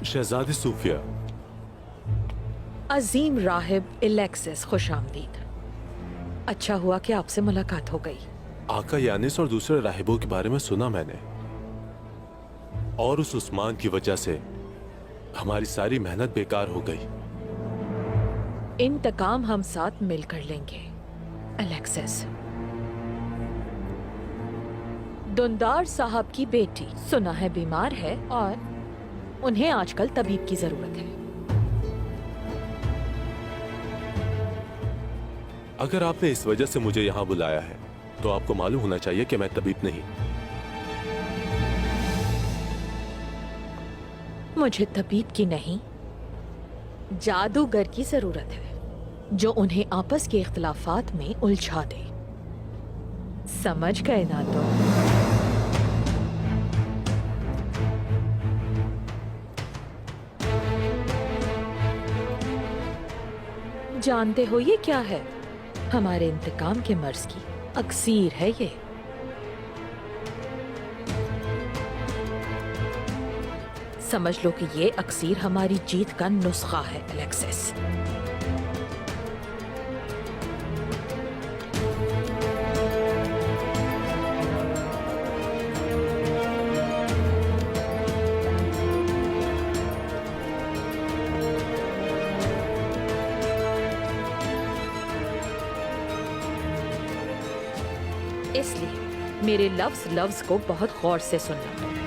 शहजादी सूफिया। अजीम राहिब Alexis, खुश आमदीद। अच्छा हुआ कि आपसे मुलाकात हो गई। आका यानिस और दूसरे राहिबों के बारे में सुना मैंने, और उस उस्मान की वजह से हमारी सारी मेहनत बेकार हो गई। इंतकाम हम साथ मिलकर लेंगे एलेक्सिस। दुंदार साहब की बेटी सुना है बीमार है और उन्हें आजकल तबीब की जरूरत है। अगर आपने इस वजह से मुझे यहां बुलाया है तो आपको मालूम होना चाहिए कि मैं तबीब नहीं। मुझे तबीब की नहीं, जादूगर की जरूरत है जो उन्हें आपस के इख्तिलाफात में उलझा दे। समझ गए ना? तो जानते हो ये क्या है? हमारे इंतकाम के मर्ज की अक्सीर है ये। समझ लो कि ये अक्सीर हमारी जीत का नुस्खा है एलेक्सिस। इसलिए मेरे लफ्ज को बहुत गौर से सुनना।